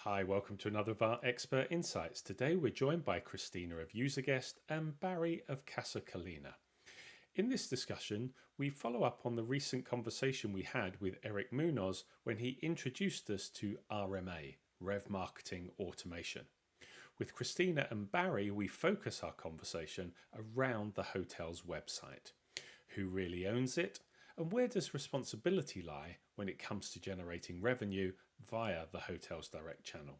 Hi, welcome to another of our Expert Insights. Today we're joined by Cristina of UserGuest and Barry of Casa Colina. In this discussion, we follow up on the recent conversation we had with Erik Munoz when he introduced us to RMA, RevMarketing Automation. With Cristina and Barry, we focus our conversation around the hotel's website. Who really owns it? And where does responsibility lie when it comes to generating revenue via the hotel's direct channel?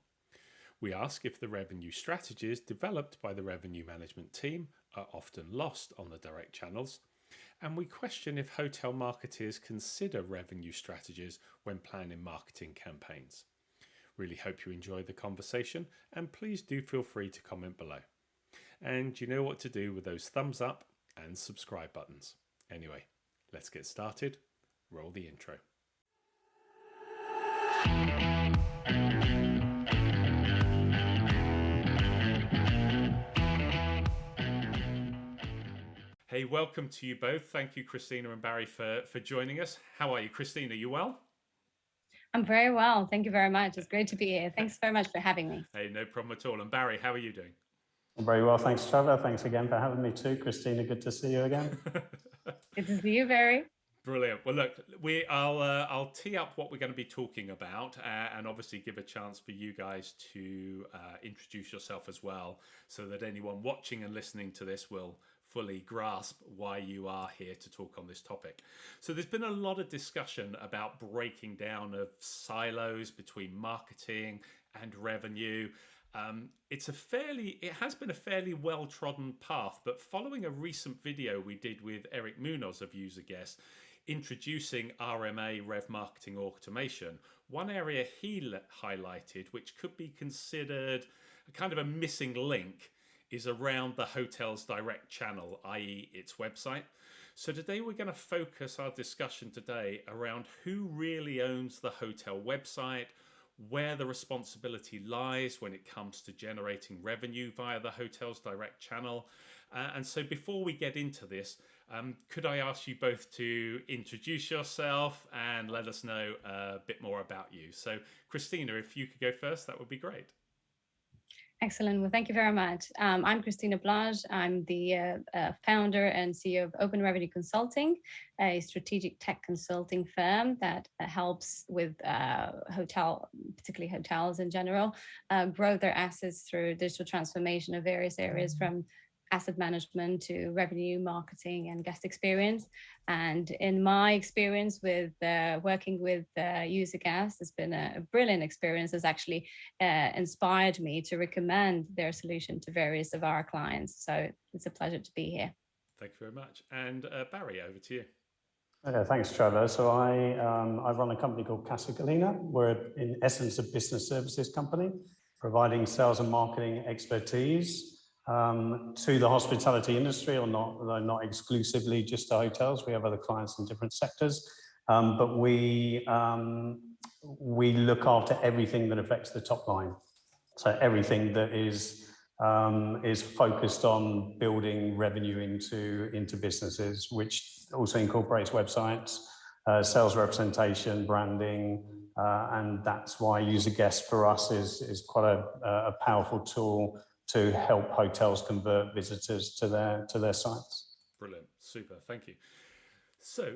We ask if the revenue strategies developed by the revenue management team are often lost on the direct channels, and we question if hotel marketeers consider revenue strategies when planning marketing campaigns. Really hope you enjoy the conversation, and please do feel free to comment below. And you know what to do with those thumbs up and subscribe buttons. Anyway, let's get started. Roll the intro. Hey, welcome to you both. Thank you, Cristina and Barry, for joining us. How are you, Cristina? You well? I'm very well. Thank you very much. It's great to be here. Thanks very much for having me. Hey, no problem at all. And Barry, how are you doing? Very well, thanks, Trevor. Thanks again for having me too. Cristina, good to see you again. Good to see you, Barry. Brilliant. Well, look, I'll tee up what we're going to be talking about, and obviously give a chance for you guys to introduce yourself as well, so that anyone watching and listening to this will fully grasp why you are here to talk on this topic. So there's been a lot of discussion about breaking down of silos between marketing and revenue. It has been a fairly well-trodden path, but following a recent video we did with Erik Munoz of UserGuest, introducing RMA, RevMarketing Automation, one area he highlighted, which could be considered a kind of a missing link, is around the hotel's direct channel, i.e. its website. So today we're going to focus our discussion today around who really owns the hotel website, where the responsibility lies when it comes to generating revenue via the hotel's direct channel. And so before we get into this, could I ask you both to introduce yourself and let us know a bit more about you? So Cristina, if you could go first, that would be great. Excellent. Well, thank you very much. I'm Cristina Blage. I'm the founder and CEO of Open Revenue Consulting, a strategic tech consulting firm that helps with particularly hotels in general, grow their assets through digital transformation of various areas from asset management to revenue, marketing, and guest experience. And in my experience with working with UserGuest, it's been a brilliant experience. It's actually inspired me to recommend their solution to various of our clients. So it's a pleasure to be here. Thank you very much. And Barry, over to you. Okay, thanks, Trevor. So I run a company called Casa Colina. We're in essence a business services company, providing sales and marketing expertise to the hospitality industry, or not exclusively just to hotels. We have other clients in different sectors, but we look after everything that affects the top line. So everything that is focused on building revenue into businesses, which also incorporates websites, sales representation, branding, and that's why UserGuest for us is quite a powerful tool to help hotels convert visitors to their sites. Brilliant, super, thank you. So,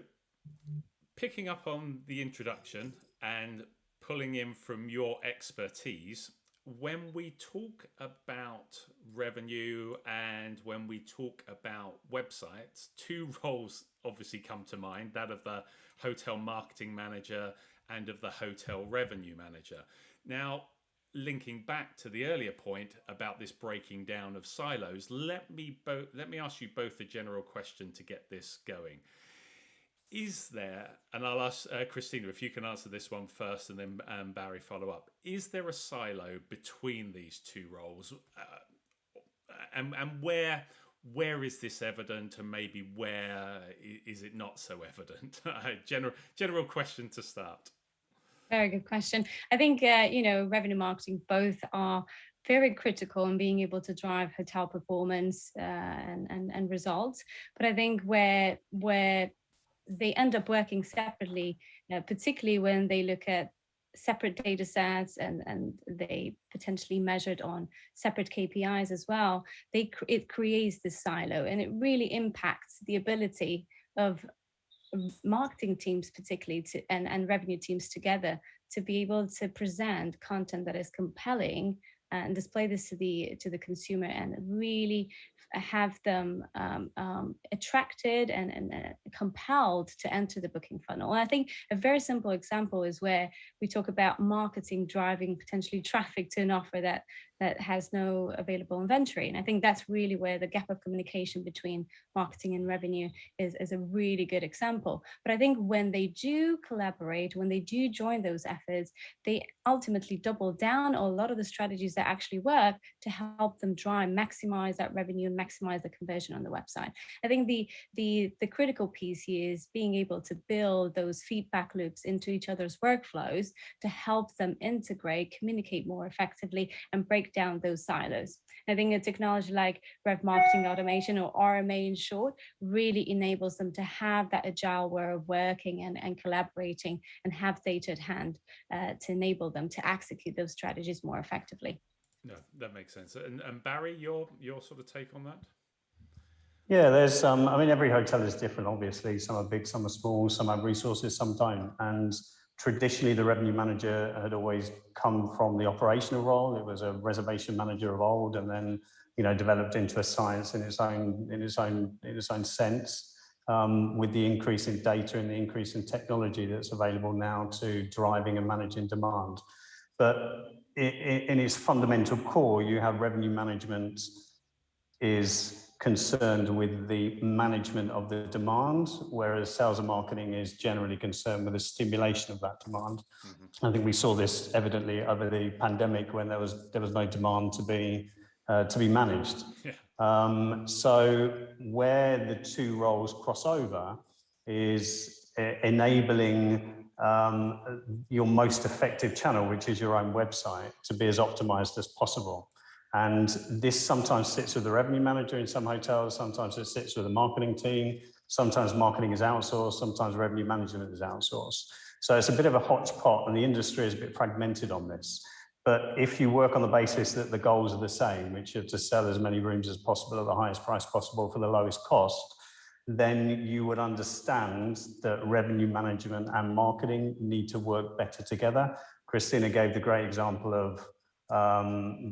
picking up on the introduction and pulling in from your expertise, when we talk about revenue and when we talk about websites, two roles obviously come to mind, that of the hotel marketing manager and of the hotel revenue manager. Now, linking back to the earlier point about this breaking down of silos, let me ask you both a general question to get this going. Is there, and I'll ask Cristina if you can answer this one first and then Barry follow up, is there a silo between these two roles? And where is this evident, and maybe where is it not so evident? General question to start. Very good question. I think, revenue marketing both are very critical in being able to drive hotel performance and results. But I think where they end up working separately, particularly when they look at separate data sets, and they potentially measured on separate KPIs as well, it creates this silo, and it really impacts the ability of marketing teams particularly and revenue teams together to be able to present content that is compelling and display this to the consumer, and really have them attracted and compelled to enter the booking funnel. And I think a very simple example is where we talk about marketing driving potentially traffic to an offer that has no available inventory. And I think that's really where the gap of communication between marketing and revenue is a really good example. But I think when they do collaborate, when they do join those efforts, they ultimately double down on a lot of the strategies that actually work to help them maximize that revenue and maximize the conversion on the website. I think the critical piece here is being able to build those feedback loops into each other's workflows to help them integrate, communicate more effectively, and break down those silos. I think a technology like RevMarketing Automation, or RMA in short, really enables them to have that agile way of working and collaborating, and have data at hand to enable them to execute those strategies more effectively. No, that makes sense. And Barry, your sort of take on that? Yeah, there's I mean, every hotel is different, obviously. Some are big, some are small, some have resources, some don't. And traditionally, the revenue manager had always come from the operational role. It was a reservation manager of old, and then, you know, developed into a science in its own sense. With the increase in data and the increase in technology that's available now to driving and managing demand. But in its fundamental core, you have revenue management is concerned with the management of the demand, whereas sales and marketing is generally concerned with the stimulation of that demand. Mm-hmm. I think we saw this evidently over the pandemic when there was no demand to be managed. Yeah. So where the two roles cross over is enabling your most effective channel, which is your own website, to be as optimized as possible. And this sometimes sits with the revenue manager in some hotels, sometimes it sits with the marketing team, sometimes marketing is outsourced, sometimes revenue management is outsourced. So it's a bit of a hodgepodge, and the industry is a bit fragmented on this. But if you work on the basis that the goals are the same, which are to sell as many rooms as possible at the highest price possible for the lowest cost, then you would understand that revenue management and marketing need to work better together. Cristina gave the great example of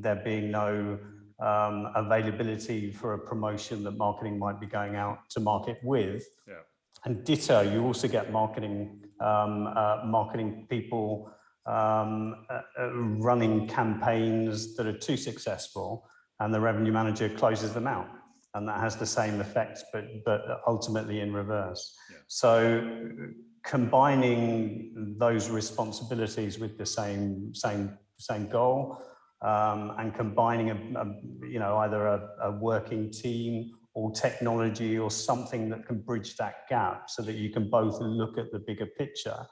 there being no availability for a promotion that marketing might be going out to market with. Yeah. And ditto, you also get marketing people running campaigns that are too successful, and the revenue manager closes them out. And that has the same effect, but ultimately in reverse. Yeah. So combining those responsibilities with the same goal, and combining either a working team or technology or something that can bridge that gap so that you can both look at the bigger picture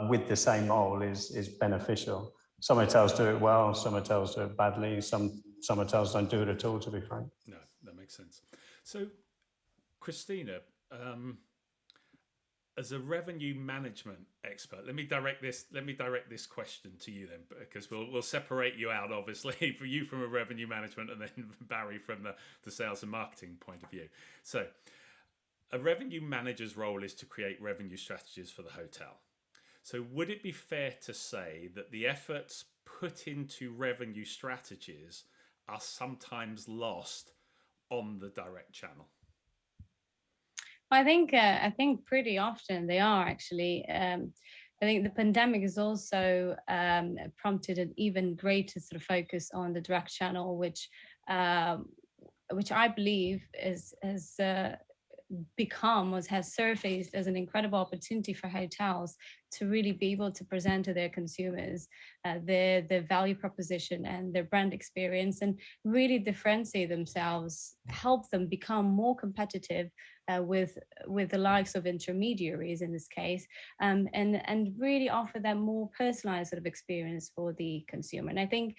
with the same goal is beneficial. Some hotels do it well, some hotels do it badly, some hotels don't do it at all, to be frank. No, that makes sense. So, Cristina, as a revenue management expert, let me direct this question to you then, because we'll separate you out, obviously, for you from a revenue management, and then Barry from the sales and marketing point of view. So, a revenue manager's role is to create revenue strategies for the hotel. So, would it be fair to say that the efforts put into revenue strategies are sometimes lost on the direct channel? I think pretty often they are, actually. I think the pandemic has also prompted an even greater sort of focus on the direct channel, which I believe has surfaced as an incredible opportunity for hotels to really be able to present to their consumers their value proposition and their brand experience, and really differentiate themselves, help them become more competitive with the likes of intermediaries in this case, and really offer them more personalized sort of experience for the consumer. And I think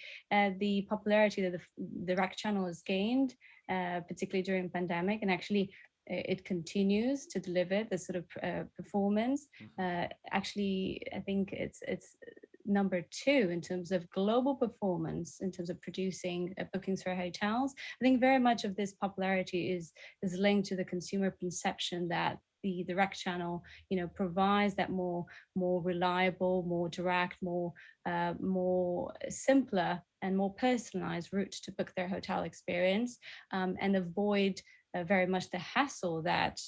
the popularity that the direct channel has gained, particularly during pandemic, and actually it continues to deliver this sort of performance. Actually, I think it's number two in terms of global performance, in terms of producing bookings for hotels. I think very much of this popularity is linked to the consumer perception that the direct channel, provides that more reliable, more direct, more simpler and more personalized route to book their hotel experience, and avoid very much the hassle that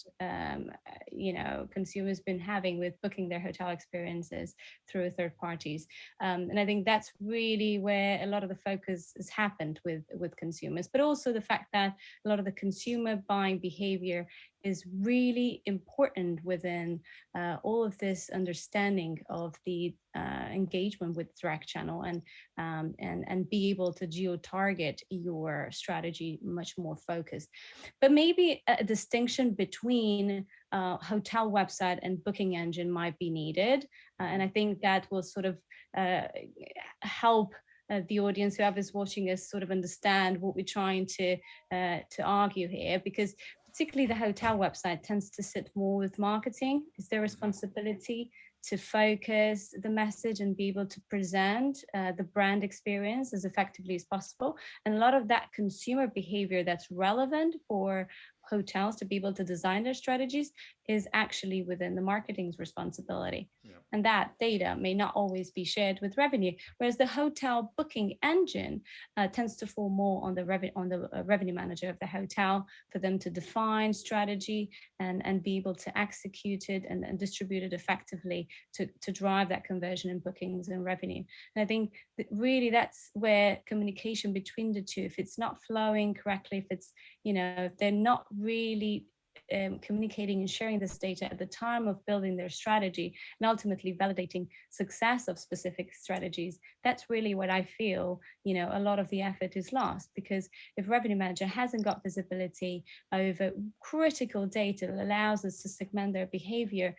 consumers been having with booking their hotel experiences through third parties. And I think that's really where a lot of the focus has happened with consumers, but also the fact that a lot of the consumer buying behavior is really important within all of this understanding of the engagement with direct channel, and be able to geo-target your strategy much more focused. But maybe a distinction between hotel website and booking engine might be needed, and I think that will sort of help the audience, whoever is watching us, sort of understand what we're trying to argue here, because particularly the hotel website tends to sit more with marketing. It's their responsibility to focus the message and be able to present the brand experience as effectively as possible. And a lot of that consumer behavior that's relevant for hotels to be able to design their strategies is actually within the marketing's responsibility. Yeah. And that data may not always be shared with revenue, whereas the hotel booking engine tends to fall more on the revenue manager of the hotel for them to define strategy and be able to execute it and distribute it effectively to drive that conversion in bookings and revenue. And I think that really that's where communication between the two, if it's not flowing correctly, if it's, if they're not really communicating and sharing this data at the time of building their strategy and ultimately validating success of specific strategies, that's really what I feel, a lot of the effort is lost. Because if revenue manager hasn't got visibility over critical data that allows us to segment their behavior,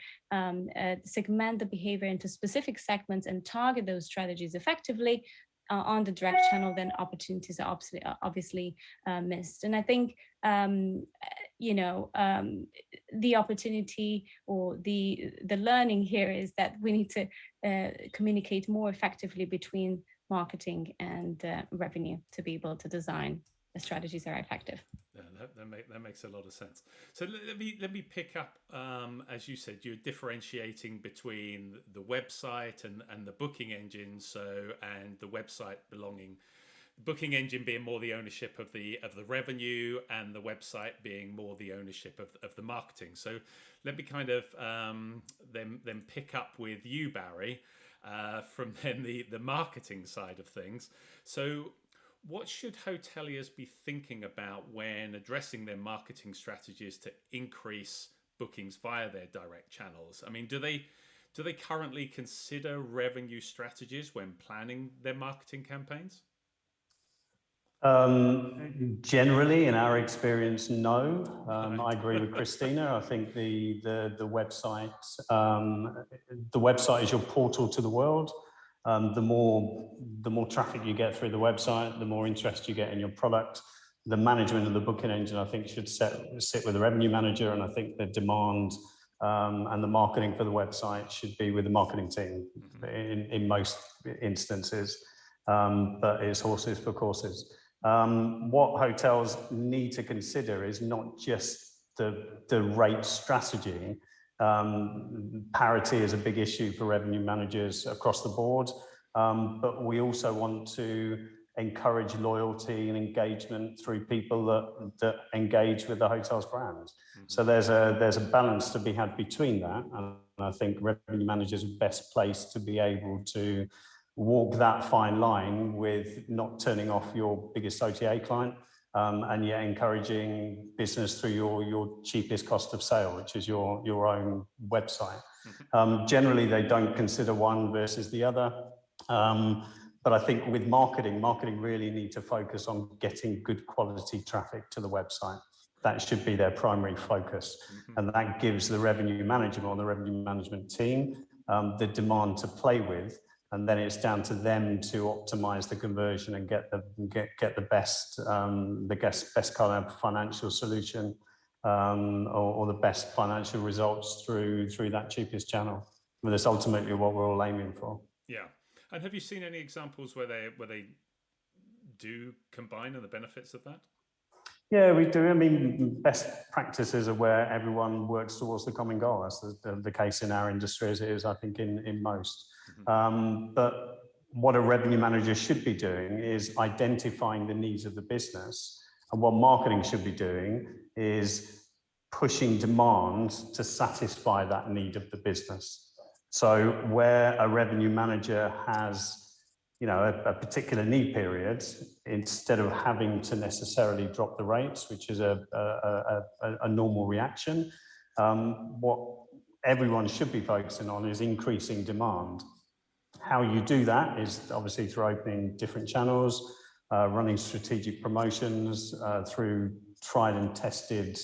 segment the behavior into specific segments and target those strategies effectively, on the direct channel, then opportunities are obviously missed. And I think, the opportunity or the learning here is that we need to communicate more effectively between marketing and revenue to be able to design the strategies that are effective. Yeah, that makes a lot of sense. So let me pick up, as you said, you're differentiating between the website and the booking engine. And the website booking engine being more the ownership of the revenue, and the website being more the ownership of the marketing. So let me kind of then pick up with you, Barry, from then the marketing side of things. So what should hoteliers be thinking about when addressing their marketing strategies to increase bookings via their direct channels? I mean, do they currently consider revenue strategies when planning their marketing campaigns? Generally, in our experience, no. I agree with Cristina. I think the website is your portal to the world. The more traffic you get through the website, the more interest you get in your product. The management of the booking engine, I think, should sit with the revenue manager, and I think the demand and the marketing for the website should be with the marketing team in most instances. But it's horses for courses. What hotels need to consider is not just the rate strategy. Parity is a big issue for revenue managers across the board, but we also want to encourage loyalty and engagement through people that engage with the hotel's brand. So there's a balance to be had between that, and I think revenue managers are best placed to be able to walk that fine line with not turning off your biggest OTA client, and yet encouraging business through your cheapest cost of sale, which is your own website. Generally, they don't consider one versus the other. But I think with marketing really need to focus on getting good quality traffic to the website. That should be their primary focus. And that gives the revenue manager or the revenue management team the demand to play with. And then it's down to them to optimize the conversion and get the best kind of financial solution, or the best financial results through that cheapest channel. I mean, that's ultimately what we're all aiming for. Yeah. And have you seen any examples where they do combine and the benefits of that? Yeah, we do. I mean, best practices are where everyone works towards the common goal. That's the case in our industry, as it is, I think, in most. But what a revenue manager should be doing is identifying the needs of the business. And what marketing should be doing is pushing demand to satisfy that need of the business. So where a revenue manager has a particular need period, instead of having to necessarily drop the rates, which is a normal reaction, what everyone should be focusing on is increasing demand. How you do that is obviously through opening different channels, running strategic promotions, through tried and tested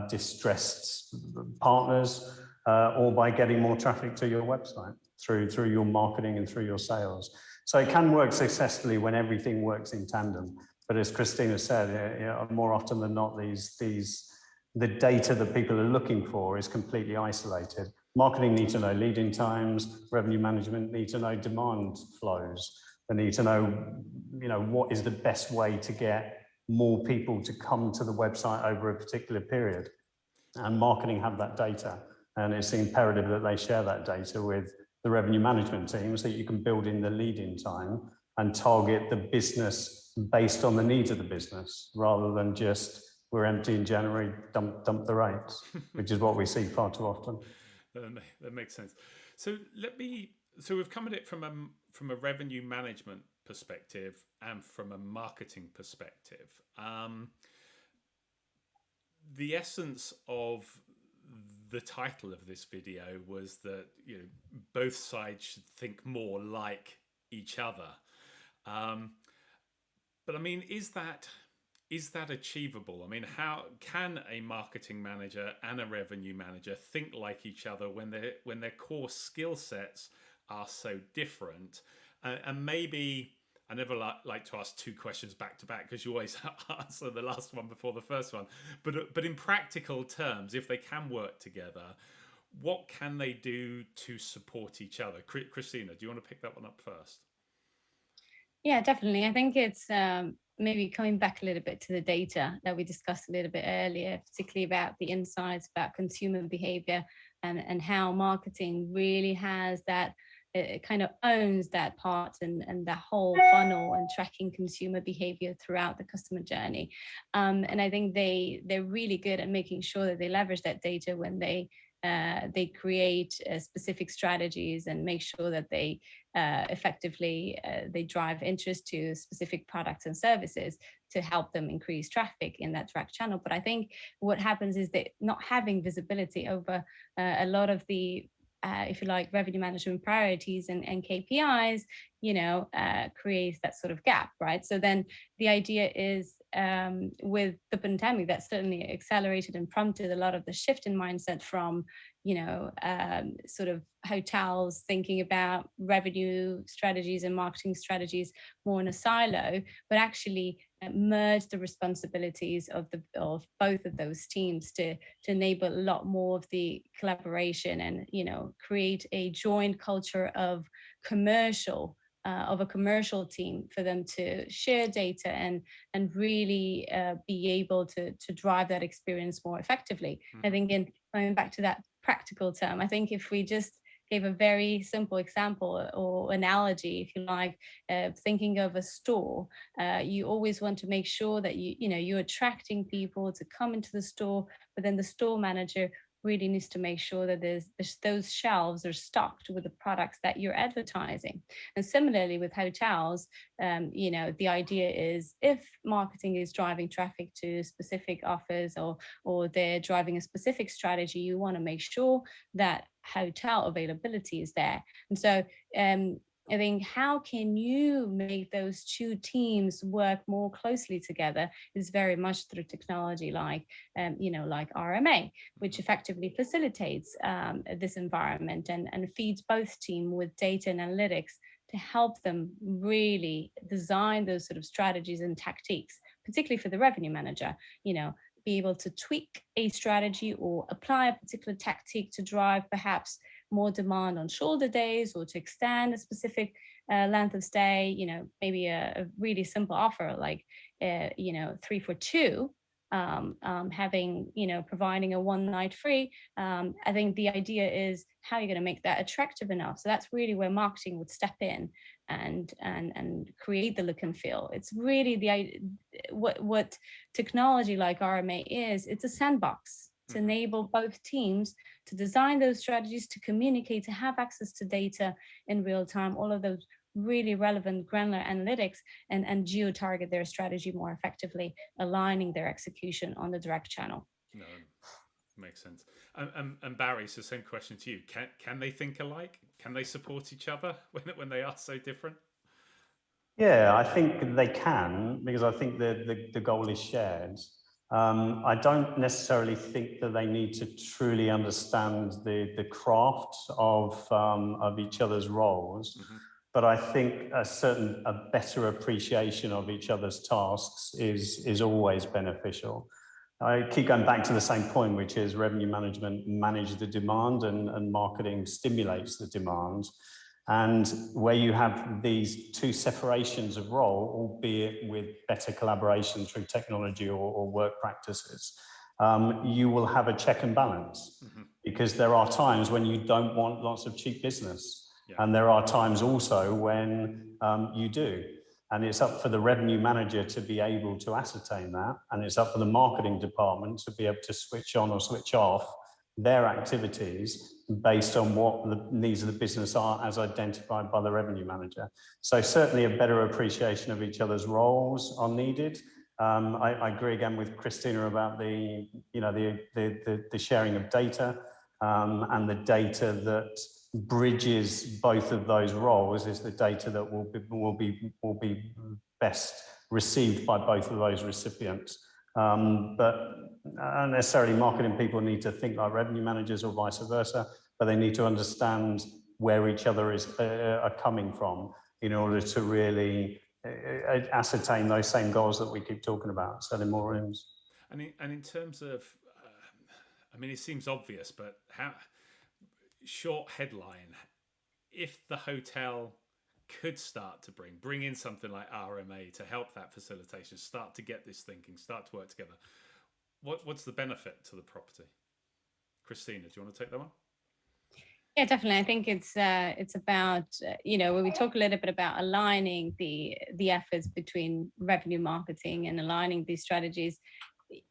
distressed partners, or by getting more traffic to your website through your marketing and through your sales. So it can work successfully when everything works in tandem. But as Cristina said, more often than not, the data that people are looking for is completely isolated. Marketing need to know lead-in times, revenue management need to know demand flows. They need to know, what is the best way to get more people to come to the website over a particular period. And marketing have that data. And it's imperative that they share that data with the revenue management team so that you can build in the lead-in time and target the business based on the needs of the business, rather than just, we're empty in January, dump the rates, which is what we see far too often. That makes sense. So we've come at it from a revenue management perspective and from a marketing perspective. The essence of the title of this video was that both sides should think more like each other. But I mean, is that achievable? I mean, how can a marketing manager and a revenue manager think like each other when their core skill sets are so different? And maybe I never like to ask two questions back to back, because you always answer the last one before the first one. But in practical terms, if they can work together, what can they do to support each other? Cristina, do you want to pick that one up first? Yeah, definitely. I think it's maybe coming back a little bit to the data that we discussed a little bit earlier, particularly about the insights about consumer behavior, and how marketing really has that, it kind of owns that part and the whole funnel and tracking consumer behavior throughout the customer journey. And I think they're really good at making sure that they leverage that data when they create specific strategies and make sure that they effectively they drive interest to specific products and services to help them increase traffic in that direct channel. But I think what happens is that not having visibility over a lot of the if you like, revenue management priorities and KPIs, creates that sort of gap, right? So then the idea is, with the pandemic, that certainly accelerated and prompted a lot of the shift in mindset from, sort of hotels thinking about revenue strategies and marketing strategies more in a silo, but actually merge the responsibilities of both of those teams to enable a lot more of the collaboration and create a joint culture of a commercial team for them to share data and really be able to drive that experience more effectively. I think, in going back to that practical term, I think if we just gave a very simple example or analogy, if you like, thinking of a store, you always want to make sure that you're attracting people to come into the store, but then the store manager really needs to make sure that those shelves are stocked with the products that you're advertising. And similarly with hotels, the idea is, if marketing is driving traffic to specific offers or they're driving a specific strategy, you want to make sure that hotel availability is there. And so I think, how can you make those two teams work more closely together is very much through technology like RMA, which effectively facilitates this environment and feeds both teams with data and analytics to help them really design those sort of strategies and tactics, particularly for the revenue manager, be able to tweak a strategy or apply a particular tactic to drive perhaps more demand on shoulder days or to extend a specific length of stay, maybe a really simple offer like, 3 for 2, providing a one night free. I think the idea is how you're going to make that attractive enough. So that's really where marketing would step in and create the look and feel. It's really what technology like RMA is. It's a sandbox to enable both teams to design those strategies, to communicate, to have access to data in real time, all of those really relevant granular analytics, and geo-target their strategy more effectively, aligning their execution on the direct channel. No, makes sense. And Barry, so same question to you. Can they think alike? Can they support each other when they are so different? Yeah, I think they can, because I think the goal is shared. I don't necessarily think that they need to truly understand the craft of each other's roles. But I think a better appreciation of each other's tasks is always beneficial. I keep going back to the same point, which is revenue management manages the demand and marketing stimulates the demand. And where you have these two separations of role, albeit with better collaboration through technology or work practices, you will have a check and balance, because there are times when you don't want lots of cheap business. Yeah. And there are times also when you do. And it's up for the revenue manager to be able to ascertain that. And it's up for the marketing department to be able to switch on or switch off their activities based on what the needs of the business are as identified by the revenue manager. So certainly a better appreciation of each other's roles are needed. I agree again with Cristina about the sharing of data, and the data that bridges both of those roles is the data that will be best received by both of those recipients. But not necessarily marketing people need to think like revenue managers or vice versa, but they need to understand where each other are coming from in order to really ascertain those same goals that we keep talking about, selling more rooms. And in terms of, it seems obvious, but how, short headline, if the hotel could start to bring in something like RMA to help that facilitation, start to get this thinking, start to work together, what's the benefit to the property? Cristina, do you want to take that one? Yeah, definitely. I think it's about, when we talk a little bit about aligning the efforts between revenue marketing and aligning these strategies,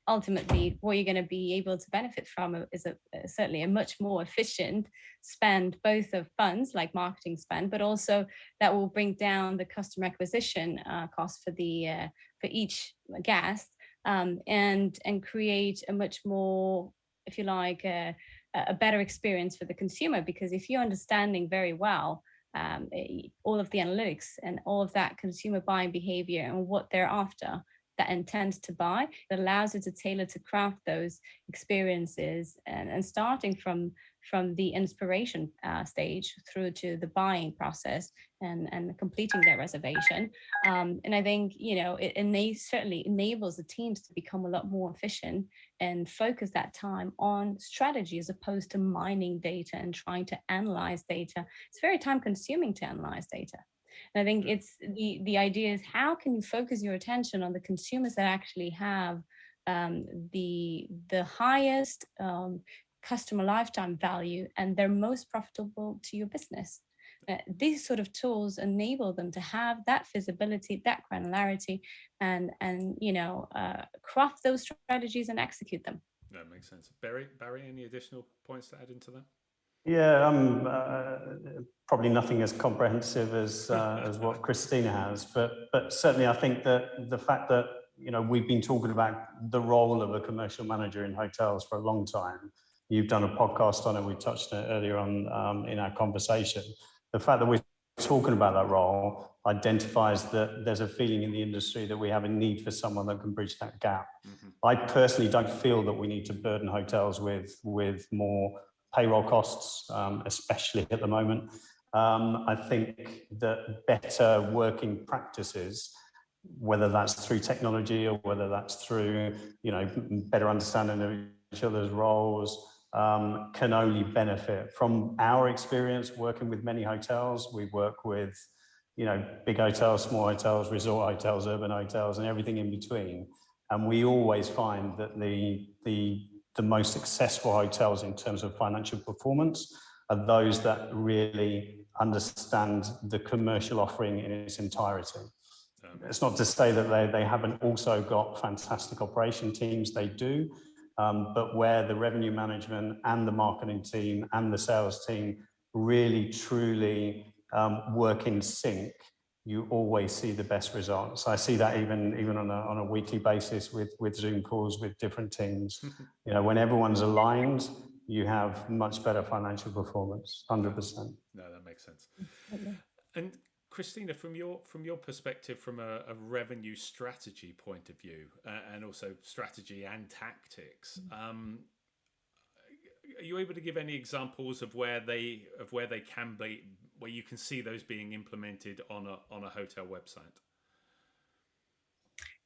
ultimately what you're going to be able to benefit from is certainly a much more efficient spend, both of funds like marketing spend, but also that will bring down the customer acquisition cost for each guest, and create a much more, if you like, a better experience for the consumer. Because if you're understanding very well all of the analytics and all of that consumer buying behavior and what they're after, that intent to buy, that allows you to tailor to craft those experiences, and starting from the inspiration stage through to the buying process and completing their reservation. And I think, it certainly enables the teams to become a lot more efficient and focus that time on strategy as opposed to mining data and trying to analyze data. It's very time consuming to analyze data. And I think it's the idea is, how can you focus your attention on the consumers that actually have the highest customer lifetime value and they're most profitable to your business? These sort of tools enable them to have that visibility, that granularity, and craft those strategies and execute them. That makes sense. Barry, any additional points to add into that? Yeah, probably nothing as comprehensive as what Cristina has, but certainly I think that the fact that we've been talking about the role of a commercial manager in hotels for a long time. You've done a podcast on it. We touched on it earlier on in our conversation. The fact that we're talking about that role identifies that there's a feeling in the industry that we have a need for someone that can bridge that gap. I personally don't feel that we need to burden hotels with more payroll costs, especially at the moment. I think that better working practices, whether that's through technology or whether that's through better understanding of each other's roles, can only benefit from our experience working with many hotels. We work with, big hotels, small hotels, resort hotels, urban hotels, and everything in between. And we always find that the most successful hotels in terms of financial performance are those that really understand the commercial offering in its entirety. It's not to say that they haven't also got fantastic operation teams, they do, but where the revenue management and the marketing team and the sales team really truly work in sync, you always see the best results. I see that even on a weekly basis with Zoom calls with different teams. When everyone's aligned, you have much better financial performance, 100%. No, that makes sense. And Cristina, from your perspective, from a revenue strategy point of view, and also strategy and tactics, are you able to give any examples of where they can be, where you can see those being implemented on a hotel website?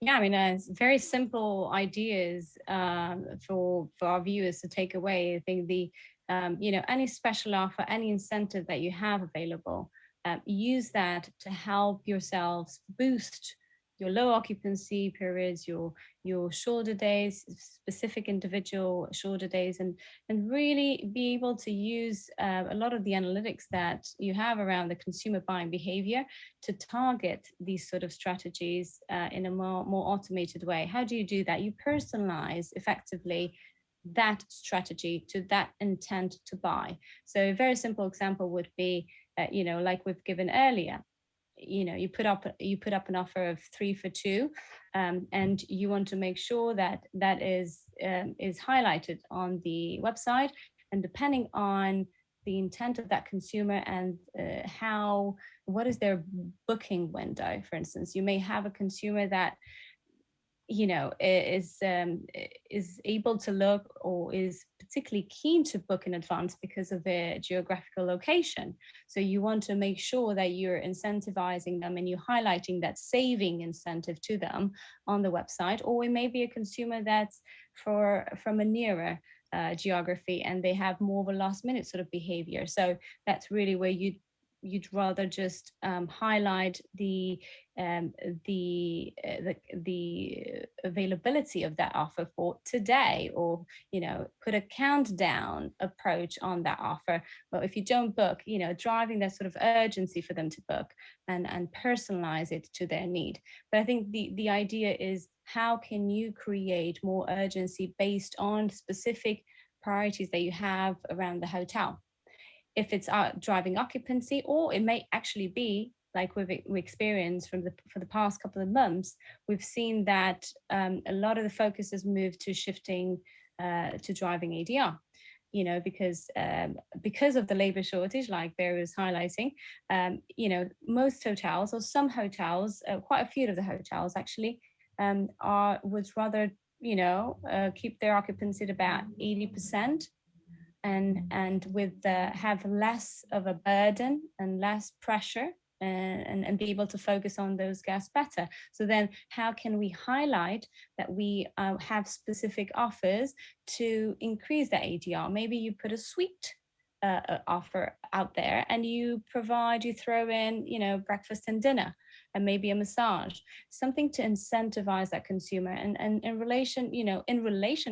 Yeah, I mean, it's very simple ideas for our viewers to take away. I think any special offer, any incentive that you have available, use that to help yourselves boost your low occupancy periods, your shoulder days, specific individual shoulder days, and really be able to use a lot of the analytics that you have around the consumer buying behavior to target these sort of strategies in a more automated way. How do you do that? You personalize effectively that strategy to that intent to buy. So a very simple example would be, like we've given earlier, you put up an offer of 3 for 2, and you want to make sure that is highlighted on the website, and depending on the intent of that consumer and what is their booking window. For instance, you may have a consumer that is able to look or is particularly keen to book in advance because of their geographical location. So you want to make sure that you're incentivizing them and you're highlighting that saving incentive to them on the website. Or it may be a consumer that's from a nearer geography and they have more of a last minute sort of behavior. So that's really where you'd rather just highlight the availability of that offer for today, or put a countdown approach on that offer. Well, if you don't book, driving that sort of urgency for them to book and personalize it to their need. But I think the idea is, how can you create more urgency based on specific priorities that you have around the hotel? If it's driving occupancy, or it may actually be like we experienced for the past couple of months, we've seen that a lot of the focus has moved to shifting to driving ADR. Because of the labor shortage, like Barry was highlighting, most hotels, or some hotels, quite a few of the hotels actually, would rather keep their occupancy at about 80%. And have less of a burden and less pressure, and be able to focus on those guests better. So then how can we highlight that we have specific offers to increase the ADR? Maybe you put a suite offer out there, and you throw in breakfast and dinner, and maybe a massage, something to incentivize that consumer and in relation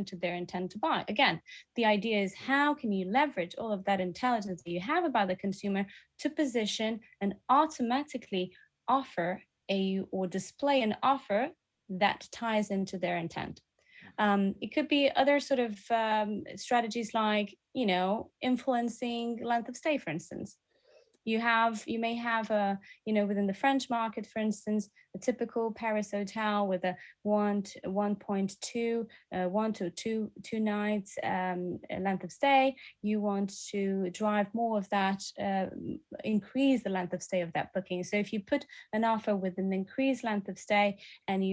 to their intent to buy. Again, the idea is, how can you leverage all of that intelligence that you have about the consumer to position and automatically offer or display an offer that ties into their intent. It could be other sort of strategies, like influencing length of stay, for instance. You may have within the French market, for instance, a typical Paris hotel with a 1.2 1 to 2 nights length of stay. You want to drive more of that, increase the length of stay of that booking. So if you put an offer with an increased length of stay, and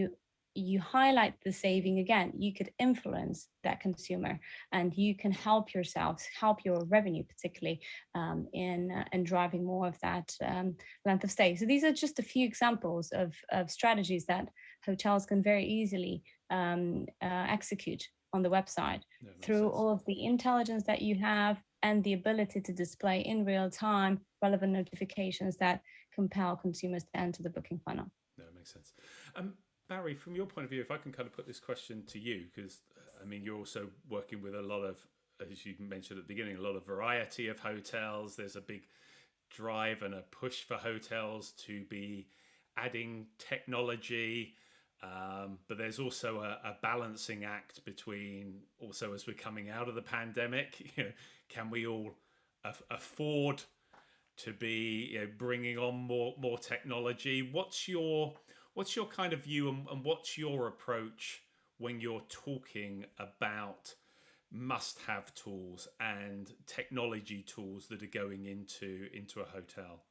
you highlight the saving, again, you could influence that consumer, and you can help yourselves, help your revenue, particularly in driving more of that length of stay. So these are just a few examples of strategies that hotels can very easily execute on the website through all of the intelligence that you have and the ability to display in real time relevant notifications that compel consumers to enter the booking funnel. No, it makes sense. Barry, from your point of view, if I can kind of put this question to you, because I mean, you're also working with a lot of, as you mentioned at the beginning, a lot of variety of hotels. There's a big drive and a push for hotels to be adding technology, but there's also a balancing act between, also as we're coming out of the pandemic, can we all afford to be bringing on more technology? What's your kind of view, and what's your approach when you're talking about must-have tools and technology tools that are going into a hotel?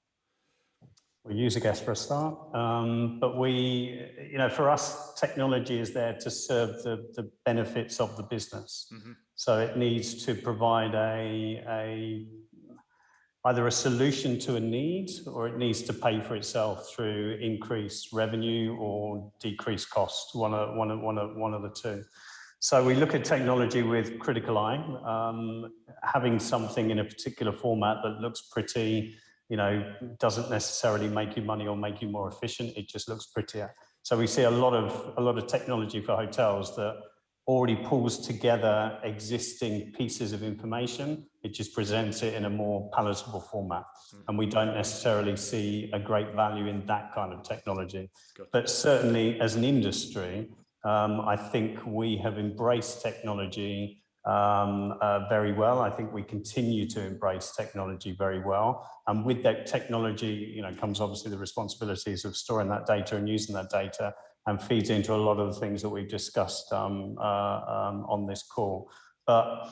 We use a guest for a start, but for us, technology is there to serve the benefits of the business. Mm-hmm. So it needs to provide either a solution to a need, or it needs to pay for itself through increased revenue or decreased cost, one of the two. So we look at technology with critical eye. Having something in a particular format that looks pretty, doesn't necessarily make you money or make you more efficient. It just looks prettier. So we see a lot of technology for hotels that already pulls together existing pieces of information. It just presents it in a more palatable format. Mm-hmm. And we don't necessarily see a great value in that kind of technology. Gotcha. But certainly as an industry, I think we have embraced technology very well. I think we continue to embrace technology very well. And with that technology, comes obviously the responsibilities of storing that data and using that data, and feeds into a lot of the things that we've discussed on this call. But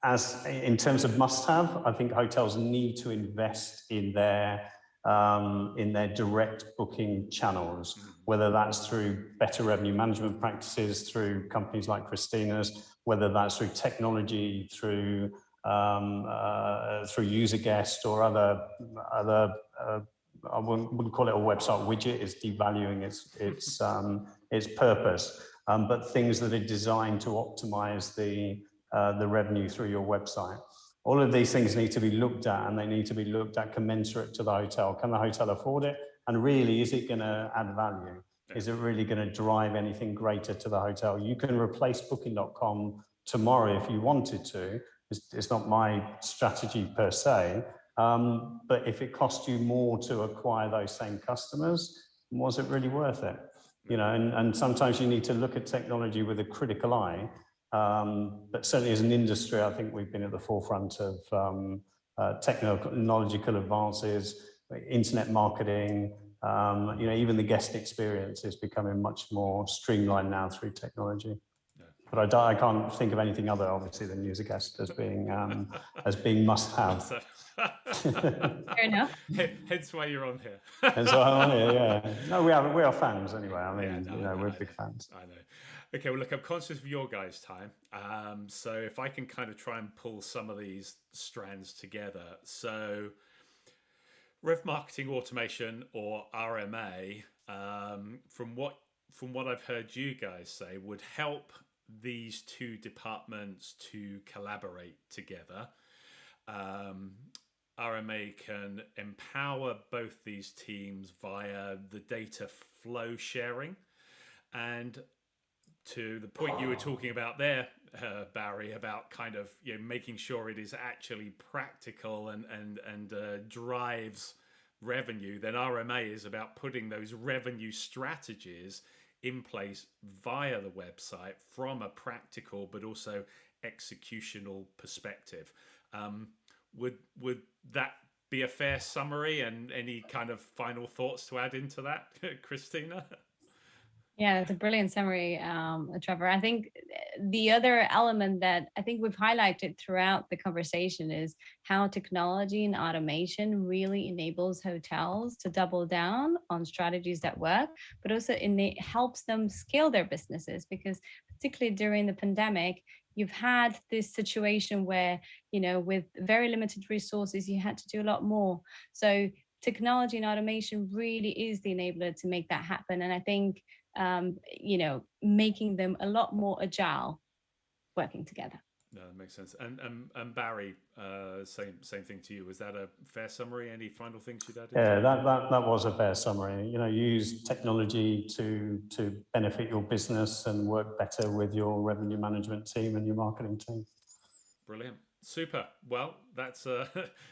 as in terms of must-have, I think hotels need to invest in their direct booking channels, whether that's through better revenue management practices, through companies like Cristina's, whether that's through technology, through user guest or other I wouldn't call it a website widget. It's devaluing its purpose. But things that are designed to optimize the revenue through your website. All of these things need to be looked at, and they need to be looked at commensurate to the hotel. Can the hotel afford it? And really, is it going to add value? Is it really going to drive anything greater to the hotel? You can replace Booking.com tomorrow if you wanted to. It's not my strategy per se. But if it costs you more to acquire those same customers, was it really worth it? And sometimes you need to look at technology with a critical eye. But certainly as an industry, I think we've been at the forefront of technological advances, internet marketing, even the guest experience is becoming much more streamlined now through technology. But I can't think of anything other, obviously, than use a guest as being must-have. Fair enough. Hence why you're on here. Hence why I'm on here, yeah. No, we are fans anyway. I mean, we're big fans. I know. Okay, well, look, I'm conscious of your guys' time. So if I can kind of try and pull some of these strands together. So RevMarketing Automation, or RMA, from what I've heard you guys say, would help these two departments to collaborate together. RMA can empower both these teams via the data flow sharing. And to the point you were talking about there, Barry, about kind of making sure it is actually practical and drives revenue, then RMA is about putting those revenue strategies in place via the website from a practical but also executional perspective. Would that be a fair summary, and any kind of final thoughts to add into that, Cristina? Yeah, that's a brilliant summary, Trevor. I think the other element that I think we've highlighted throughout the conversation is how technology and automation really enables hotels to double down on strategies that work, but also helps them scale their businesses, because particularly during the pandemic, you've had this situation where, with very limited resources, you had to do a lot more. So technology and automation really is the enabler to make that happen. And I think, making them a lot more agile. working together. No, that makes sense. And Barry, same thing to you. Was that a fair summary? Any final things you'd add? Yeah, that was a fair summary. You know, use technology to benefit your business and work better with your revenue management team and your marketing team. Brilliant. Super. Well, that's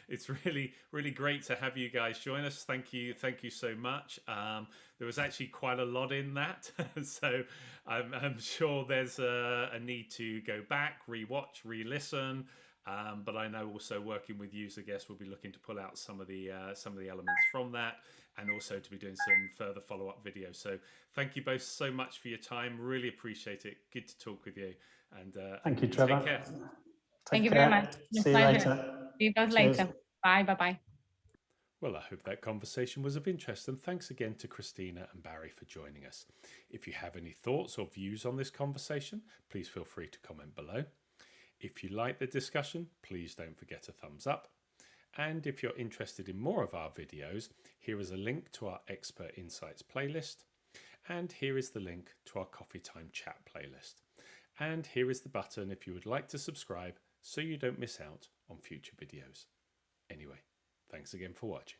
it's really great to have you guys join us. Thank you so much. There was actually quite a lot in that, so I'm sure there's a need to go back, rewatch, re-listen. But I know also working with user guests, we'll be looking to pull out some of the elements from that, and also to be doing some further follow-up videos. So thank you both so much for your time. Really appreciate it. Good to talk with you. And thank you, Trevor. Take care. Thank you very much. See you later. See you both later. Bye. Well, I hope that conversation was of interest, and thanks again to Cristina and Barry for joining us. If you have any thoughts or views on this conversation, please feel free to comment below. If you like the discussion, please don't forget a thumbs up. And if you're interested in more of our videos, here is a link to our Expert Insights playlist. And here is the link to our Coffee Time Chat playlist. And here is the button if you would like to subscribe so you don't miss out on future videos. Anyway, thanks again for watching.